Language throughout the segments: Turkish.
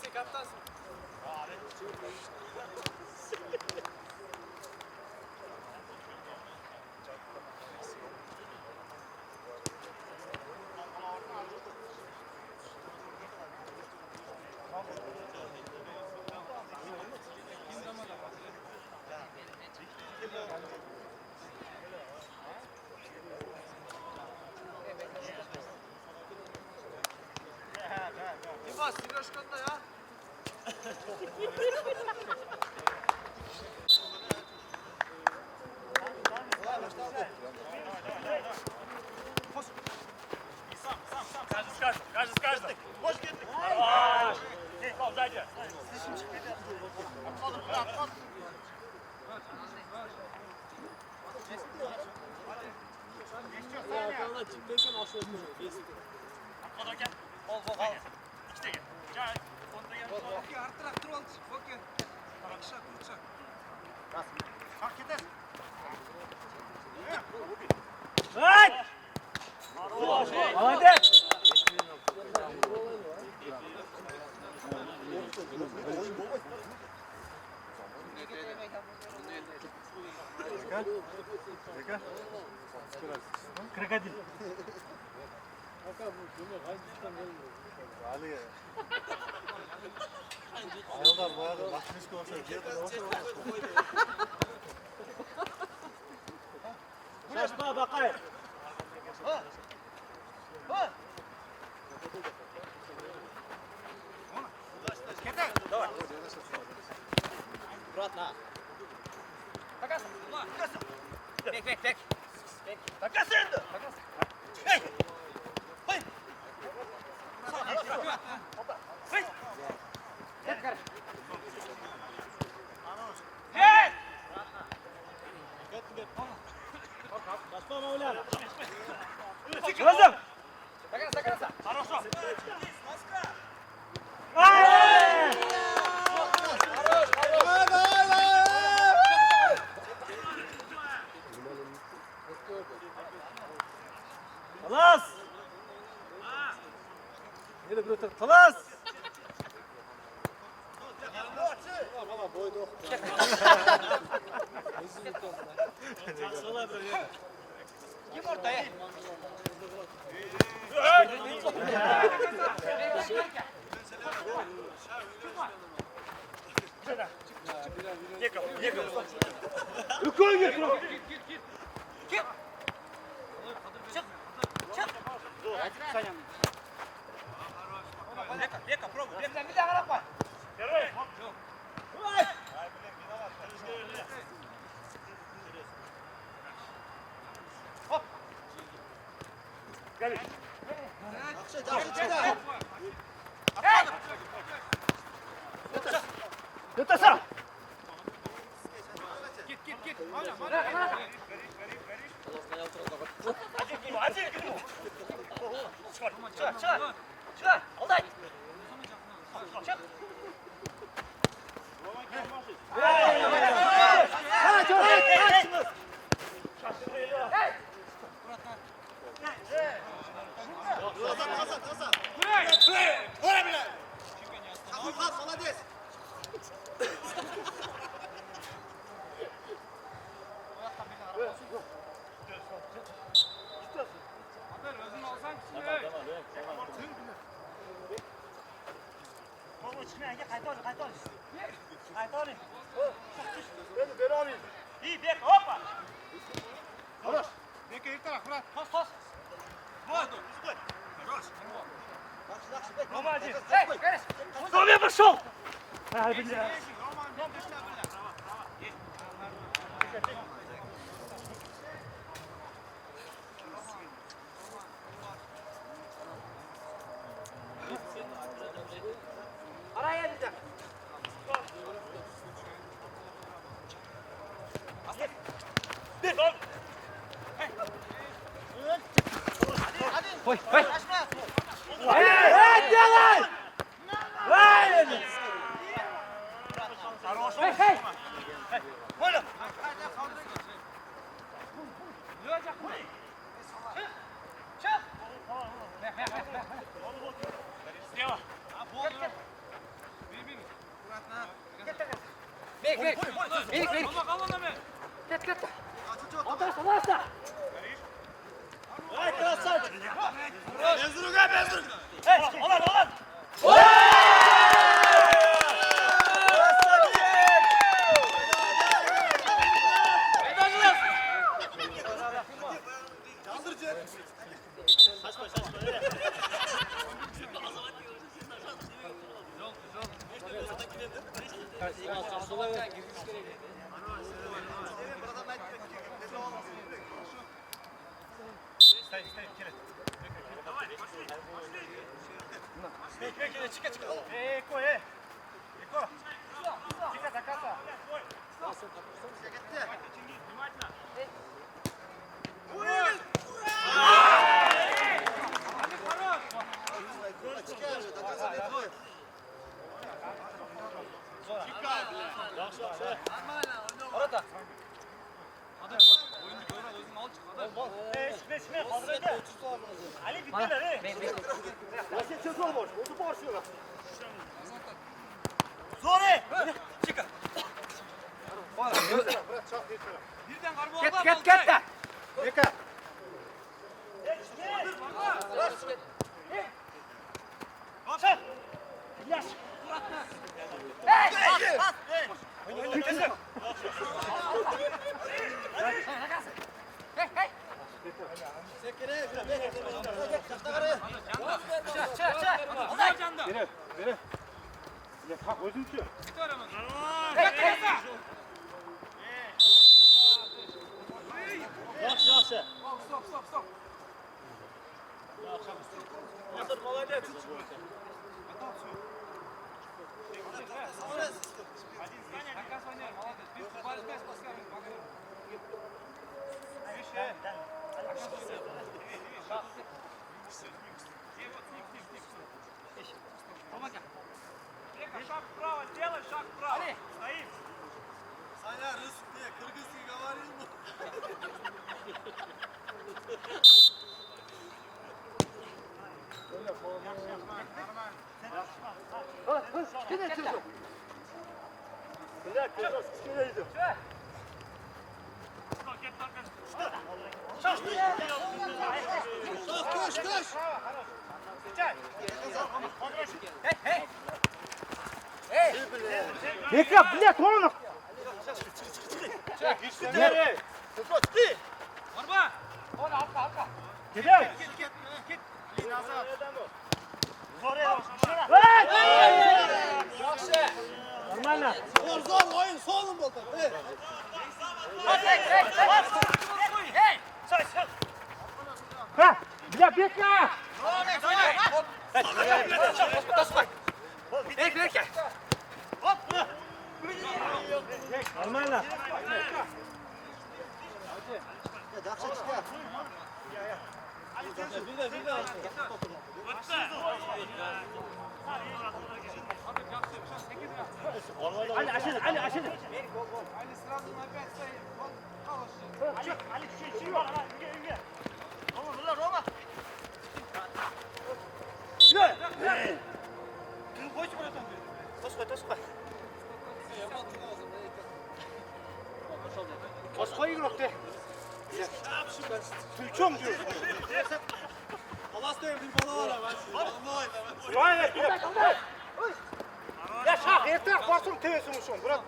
Messi kaptansın. Dimas, Siloşkan'da ya. Каждый. Можешь геть? Эй, Павел, сзади. Обход. Обход, окей? Бол. İkide gel. Çay. Sonunda gel. Okey, artırak dur oldu. Okey. Akşak. Kalk gidelim. Hadi! Hadi! Krokodil. Ayollar bayağı bakmış ki olsa Şaşma bakayım. Bek. Takas indi. Hey. Hey. Hey. Hey. Şaşma Mevlana. Kızım. Takas. Хорошо. Hayır! خلاص هنا بروتر خلاص Kim ortaya? Некого. Рукой не трогай. Kim? Çık. Бека, пробуй. Bir daha kalak var. Первый. Гали. Это сам. Git. Один к нему. Çıkar. Alday. Çık. И бег, опа! Хорош. Beka ertaroq, Murat. Tos. Вот, стой. Хорош. Рома один. Hey, Garis. Кто мне пошел? Ай, бля. Araya gidecek. Koy. Эй, делай! Правильно! Хорош. Hey. Понял? Çık. Слева. Verik, verik. Ket. Otaş, otaşta. Ай, красавчик! Без друга, без друга! Эй, Олан! Orada. Ali bittiler ey. Ben. Nasıl çözüm olmuş? Oldu başlıyorlar. Zori! Çıkın. Birden karma oldu. Ket. Neka. Sen! Yaş! Beni. Ya kalk özün şu. Yaxşı. Stop. Nasıl молодец. Шаг вправо, сделай шаг вправо. Стоим. Саня, русский, кыргызский говорил бы. Gidin çocuk. Bırak, kızım, şuraya gidiyor. Koş. Bekle, блядь, onu. Nereye? Orba. Gidelim. Git. Nazar. Lan! Нормально. Zor oyun solun bakalım. Hey. Ha! Бля, bekle. Verik. Нормально. Ali aşırı. Ali сразу на 5 стоит. Вот, Ali şey var. Yürü. Roma. Yürü. Koş buradan. Toskay. Toskay yürüktü. Türkçüm diyor. Allah'ta bir bana var ama. Vay be. Ya şah yeter basın tevesini son. Bırak.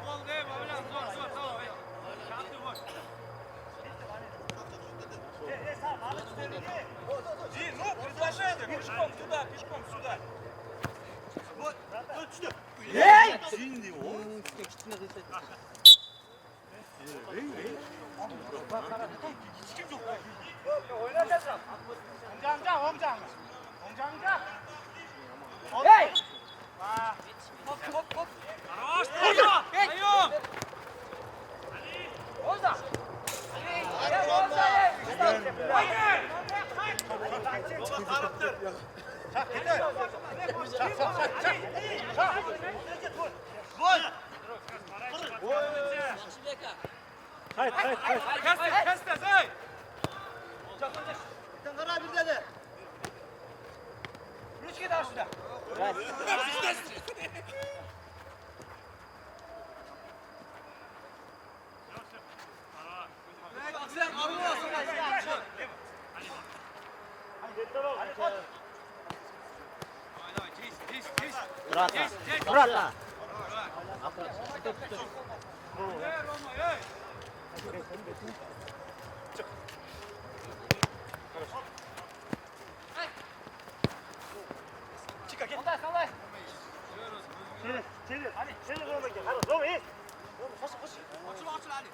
Gol değil mi? Zor. Tamam. Şantı boş. Предложение. Пешком сюда. Вот. Hey! Hey. Хорош, даем. Orada. Hayır. Kes, ey. Karar bir dedi. Rüçke daha şurada. Murat'la. Seni Roma gel. Hadi Roma in. Koş. Açıl Ali.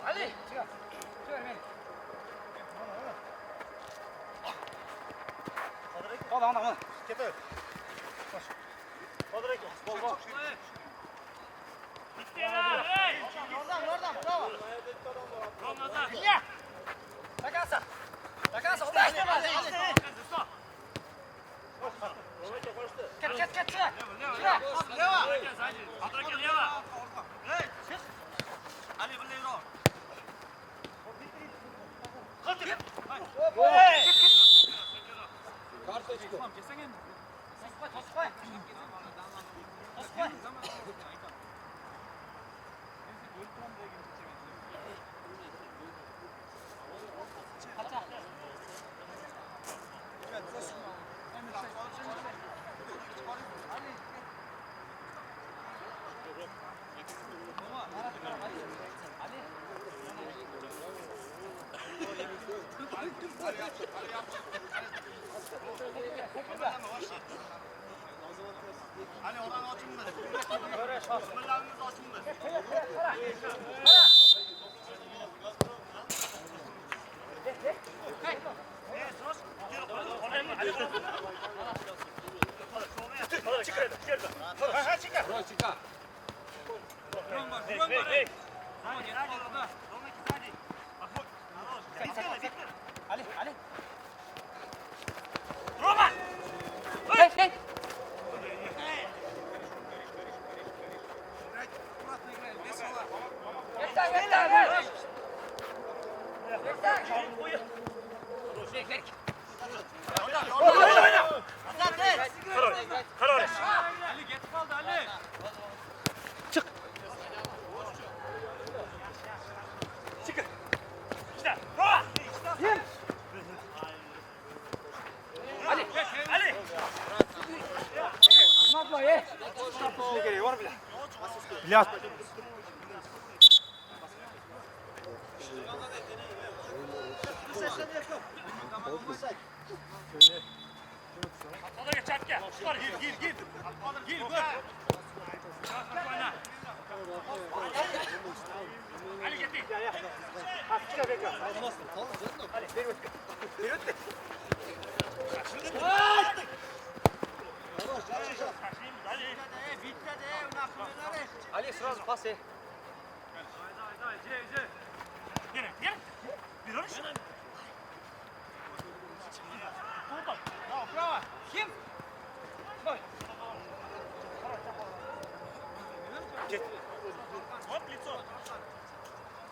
Ali. Çıkar beni. Hadi. Getir. Koş. Kadra gel. Gol. Oradan. Bravo. Ramazan. Ya. Takasa. Oradan. Ket. Çıra. Ali billahi ro. Tospay. Ali oradan açıldı. Bismillahirrahmanirrahim açıldı. Ali. Roma. Hey. Ali geç kaldı Ali. Ali. Bilat. Sola geç at gel. Gir. Gir gol. Oyna. Ali getir. Çıkar bekle. Ali sırası pas. Gel. Bir dönüş. Bravo. Kim? Вот лицо.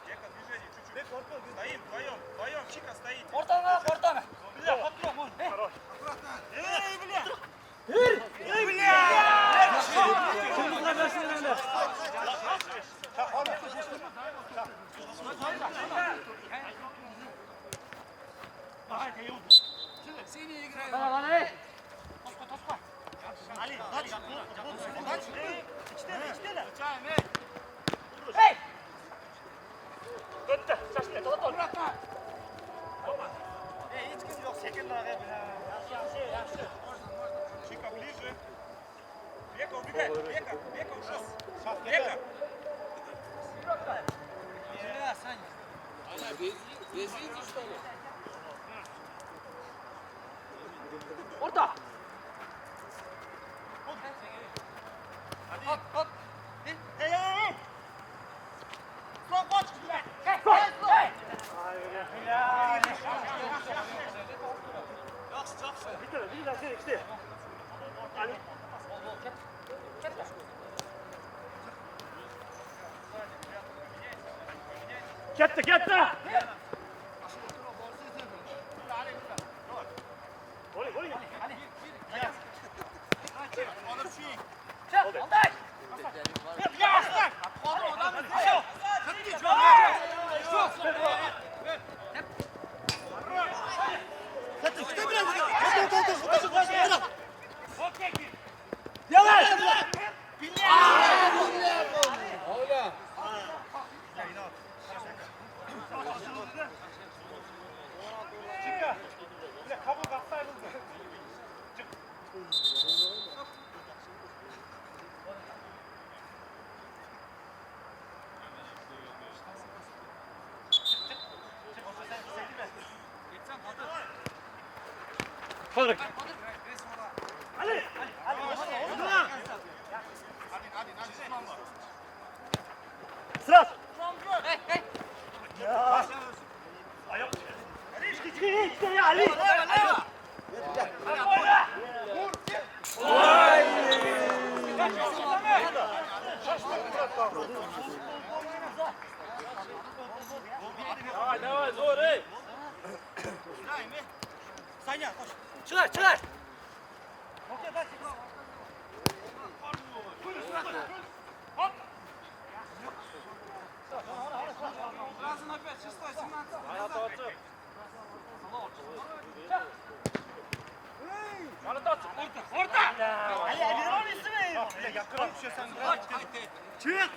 Дека движение чуть-чуть. Стоим вдвоем. Чика стоит. Ortana. Бля, подъем он. Эй, бля. Ali. Ali, kaç. İçteler. Hey. Döndü. Şaştı. Bırakma. Hiç kimse yok. Çekil lan. Чика ближе. Века убегай. Века ушел. Века. Orta. Hop. Hey. Stop watch. Hey. Bitir. Ali. Ketdi. Gol. Çık. Olday. Ya. Adam. Kodur. Sırat. Hey, hey. İşte ya Ali. Давай, зор, ey. Sanya koş. Çıkar, çıkar. Ali, bir on ismi. Yakın düşersen. Çık.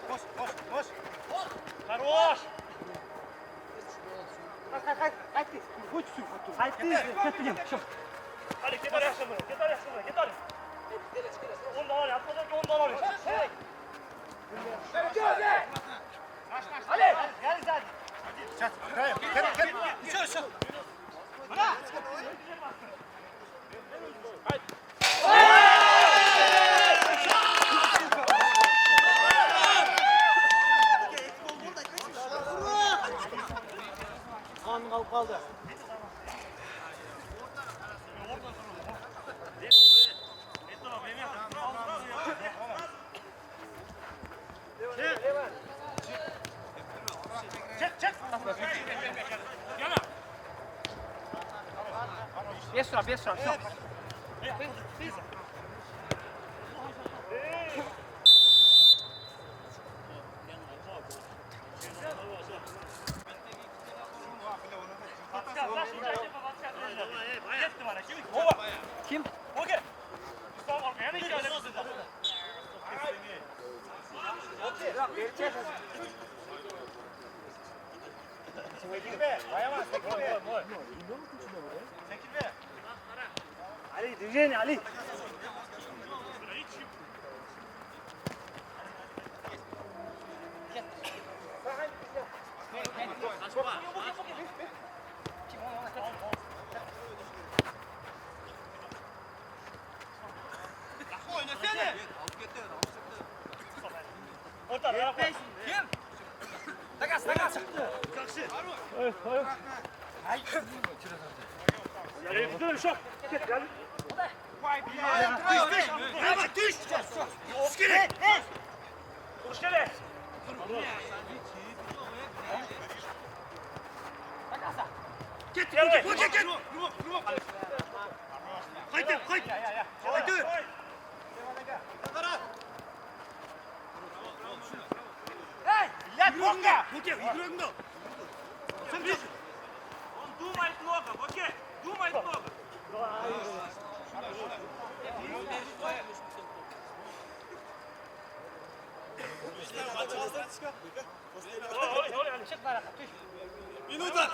Koş, koş, koş. Хорош. Haydi. Хочешь, haydi. Hadi git oraya şimdi. Git oraya şimdi. Git oraya. Ondan oraya. Atmadan ki ondan oraya. Ali. Gel zaten. Çat. Gel. Düşür, düşür. Kanun alıp kaldı. Çek. Без штраф. Kim? Okey. Ali, движение, Ali. Orta, Kim? Takas. Dur, şok. Git, gel. Düş. Koş gel. Git. Haydi. Haydi. Hey, let Boka. Он думает много, окей? Думает много. Çık bana. Minuta!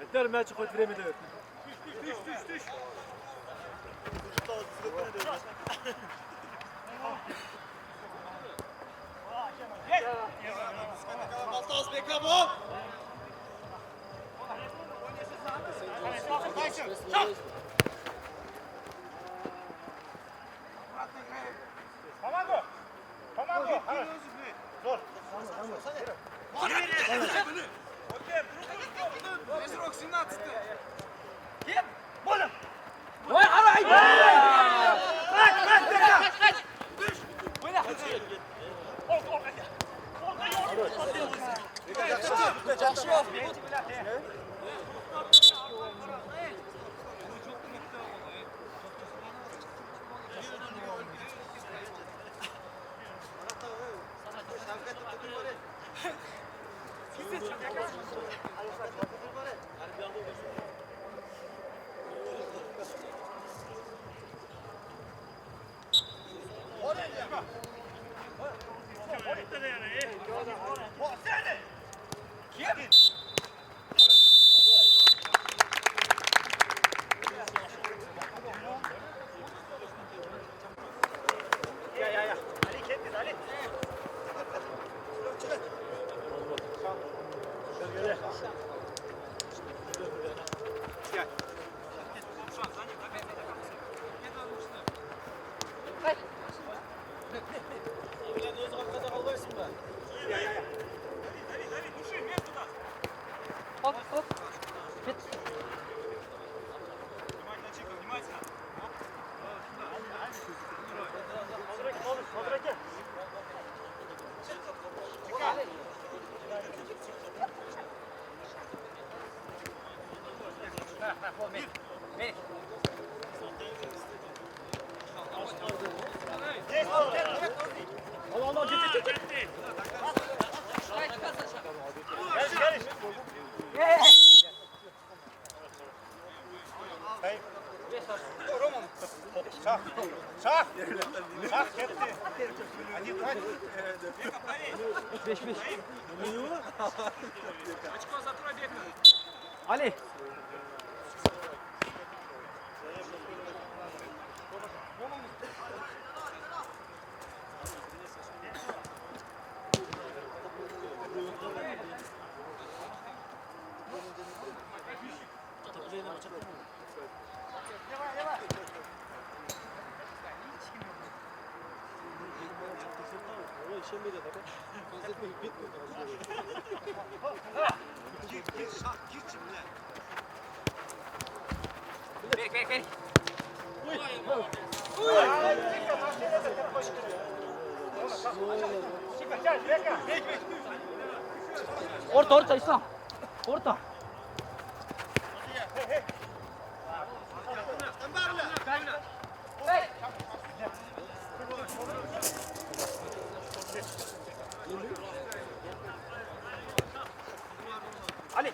Yeter maçı koy времени дает. Тыш. Baltaz Bekamo! Помогу. Зор. Срок 17! Kim? Boyun. Vay aray. Kaç. Düş. Oyna. Allah git. Шах! Шах! Шах, кетти! Один, два. Beş. Очко закрой, Бека. Ali. Бек. Orta İslam. Orta. Ali.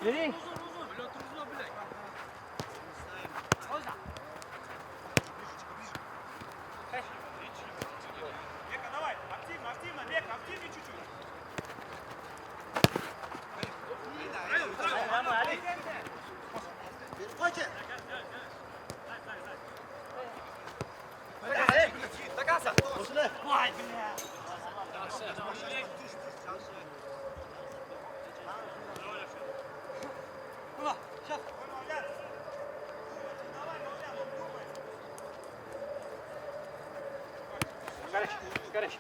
Nereye? Бека, давай! Активно, Бека, активнее чуть-чуть! Догадался. Vay be. Горячий.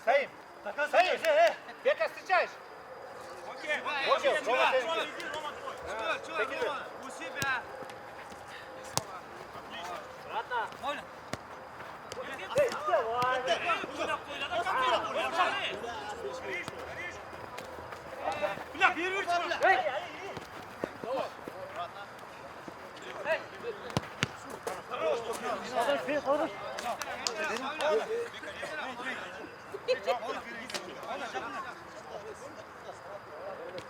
Стоим! Стоим! Бека, встречаешь! Окей, Рома, У себя.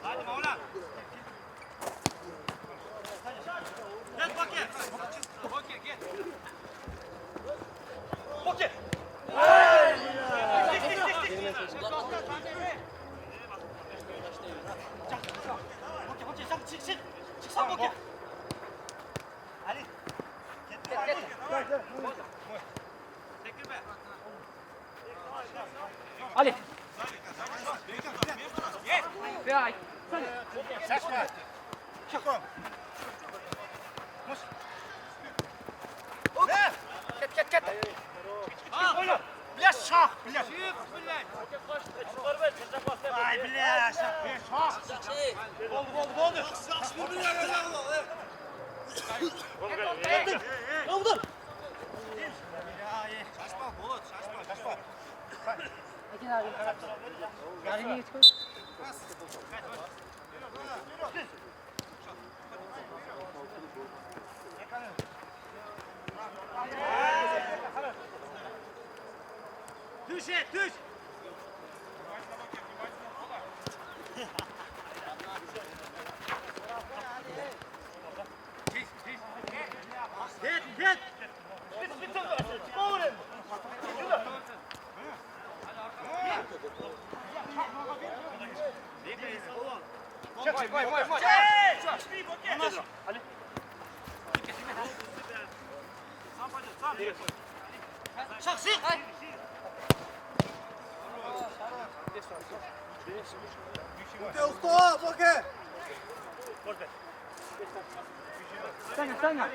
Hadi Mavla! Gel Boke! Boke gel! Boke! Çıksana Boke. Ali! Gel. Ali. Пять. Сашка! Шагом! Кет. Бля, шах! Бля! Ай, бля, шах! Oldu. Bunu yapacağım. Oldu. Şaşma Bolat, şaşma. Ekin abi. Yarını geç koy. Düş. Get. Over. Мой. Ali. Usta, bakın. Саня.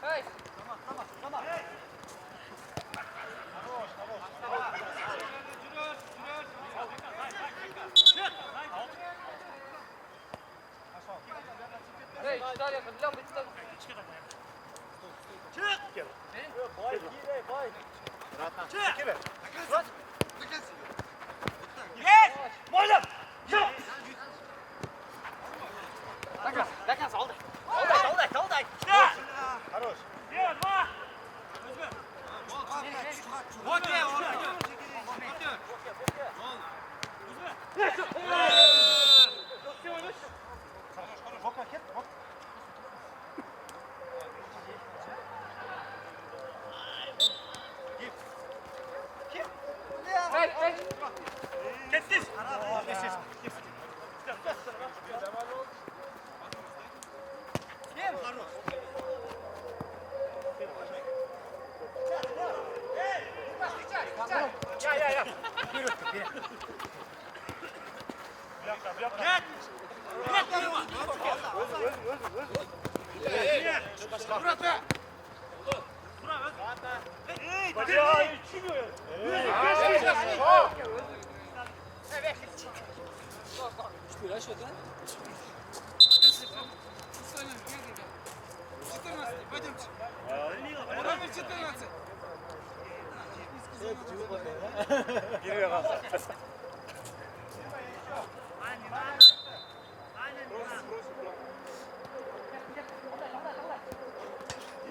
Эй! Эй, Дарья, для быть так. Dakika, solda. Хорош. Эй! Kes. Я. Бляха. Пойдемте. 14.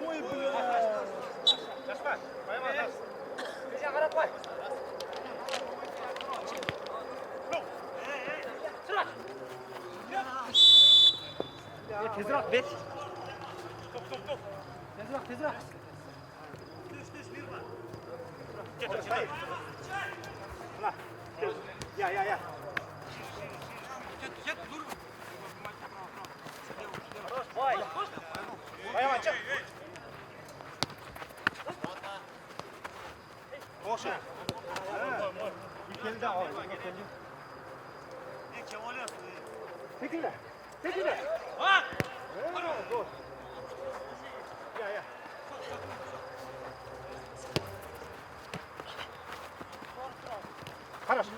Ой, бля. Tezrak, bet. Стоп. Tezrak. Я. Bayama çık. Boşu. Geldi abi. Tekile. Bak. Dur. Ya.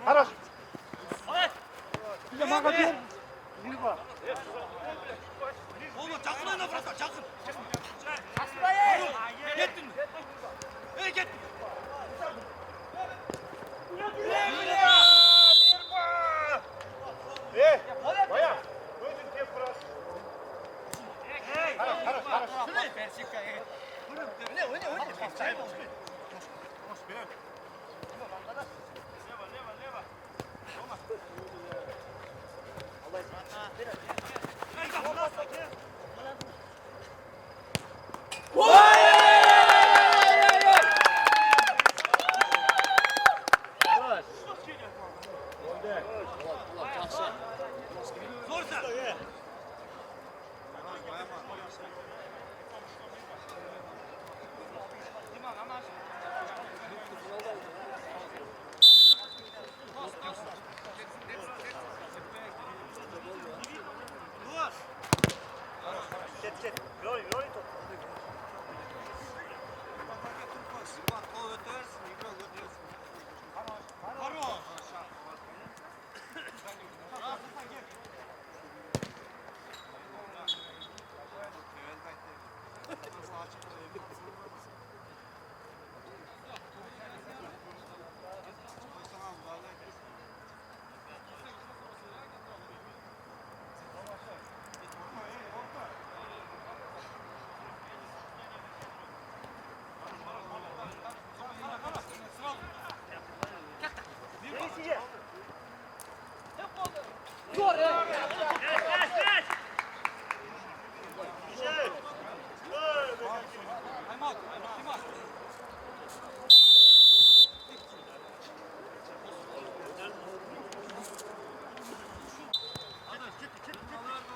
Хорош. Bize manga diyor. Oğlum çakın oyna Fırat'a, çakın. Aslayın. Gittin mi? Gittin. Baya. Gözün tep burası. Хорош.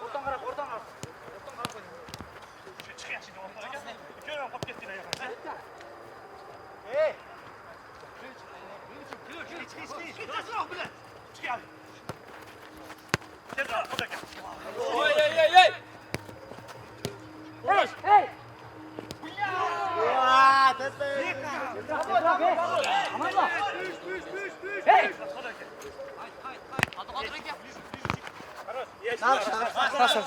Oradan karak, oradan karak. çıkıyor şimdi ortaya gel. Görüyorum hop gittiğine yakın. Hey! Çıkıyor abi. Gel daha orada gel. Hey! Aa, tespih. Tezrak be! Aman bak! Hey! Orada gel. Nasıl?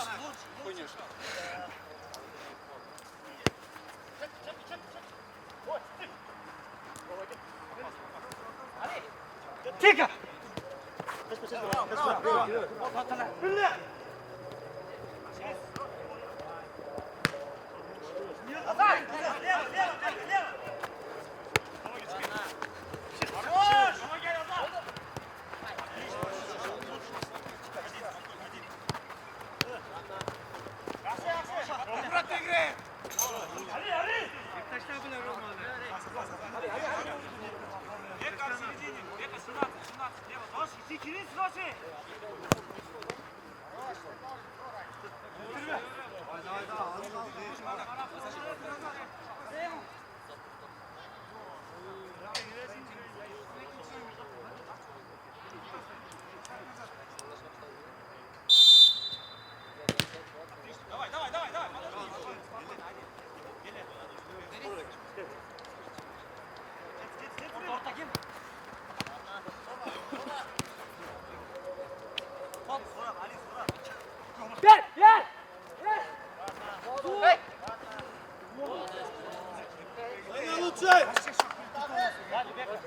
Çık! Gel! Gel! Hey! Haydi Lütfen.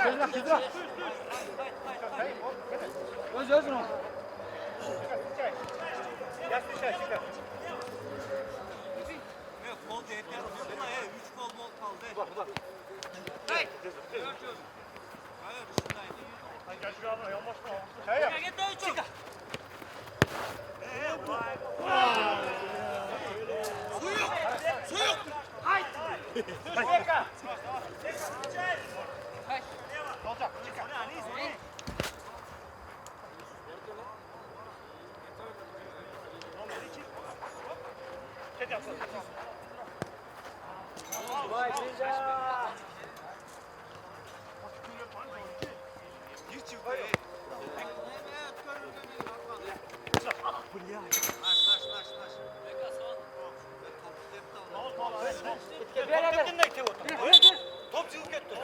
Tezrak, tezrak! Özün o. Kol yeter. Buna 3 kol bol kaldı. Hey! Hayır, dışındaydı. Gel şuraya abla yan başına. Hiç yok. Top çizgi etti.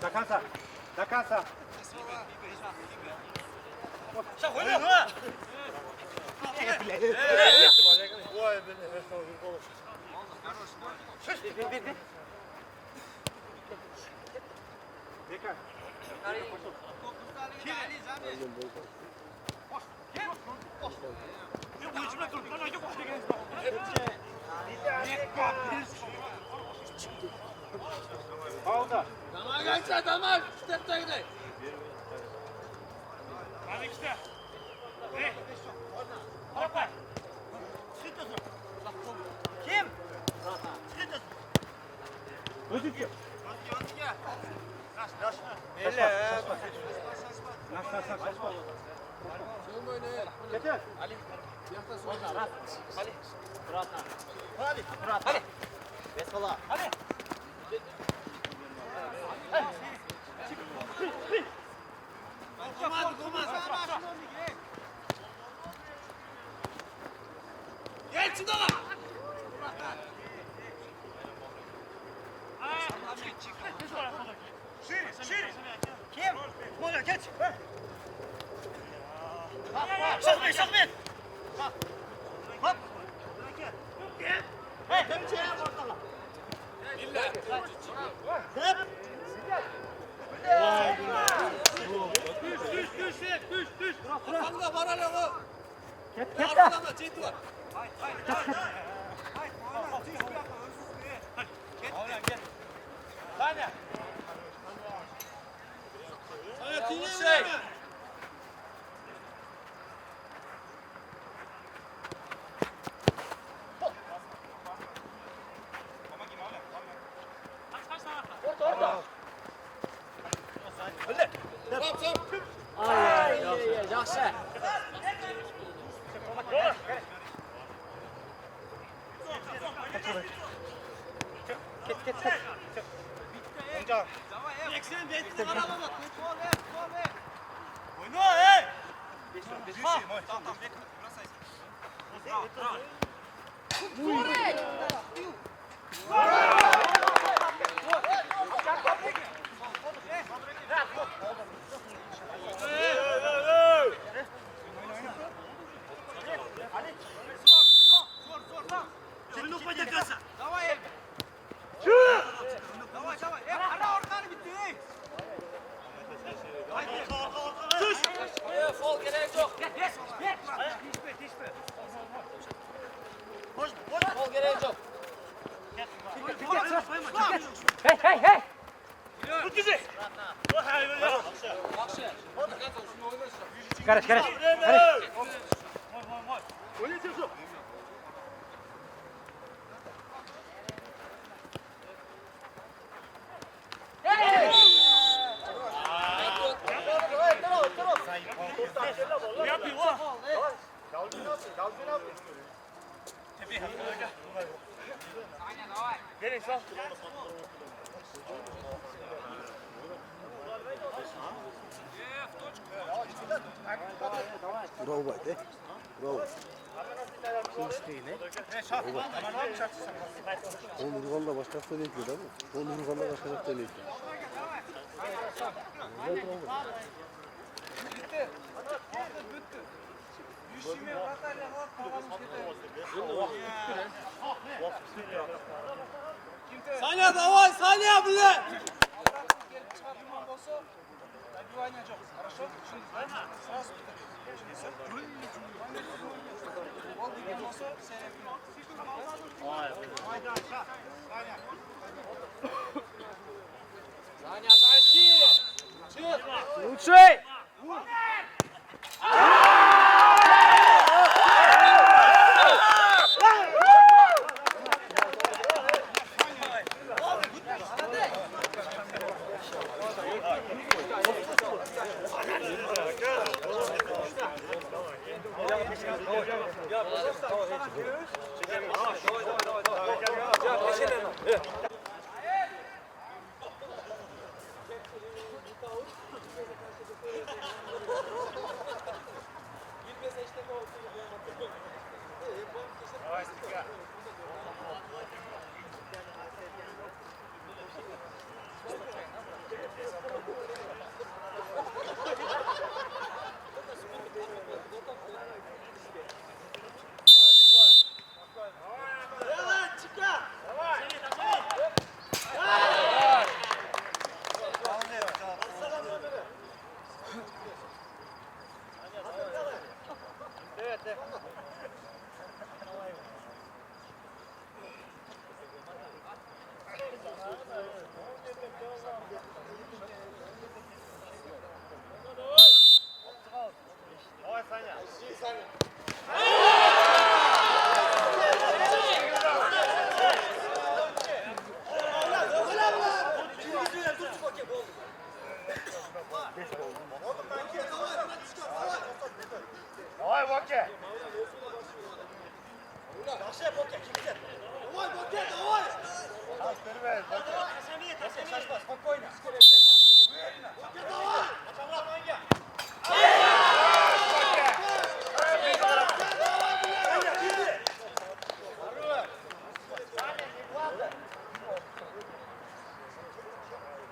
Da casa! Da casa! Bu içime Gel şurada. Шире! Kim? Mola geç. Şakmet, şakmet. Hop. Hey, temçeye bakalım. Hep. Düş. Arkanda var hala o. Git. Arkanda çift var. Saniye. Sana dinle mi? Orada. Yaxşı. Git. Eksen bekle araba bak. Oyna hey! Tamam, bekle. Brосайся. Браво. Oyunu koyacaksa. Давай, Elbi. Давай. Ana ortanı bitti. Düş. Fol gerek yok. Dişme. Fol gerek yok. Hey. Tut bizi. Karış. Oynayacağız. Ne yapıyor o? Gelin sağ. Bravo, de. Bravo. On Urgan'da başka hafta ne yapıyor değil mi? On Urgan'da başka hafta ne yapıyor? Саня, давай, Саня, блядь! Саня, тащи! Лучший! Давай, Бокет, давай! Спокойно. Бокет, давай!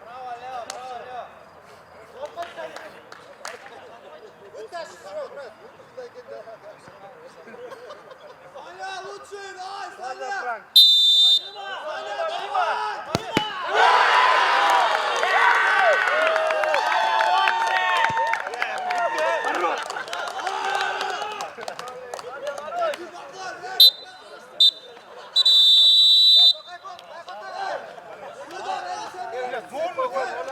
Браво, Лео, браво, Лео. Саня, лучше, давай, Саня! Франк. Саня, давай! Zor mu?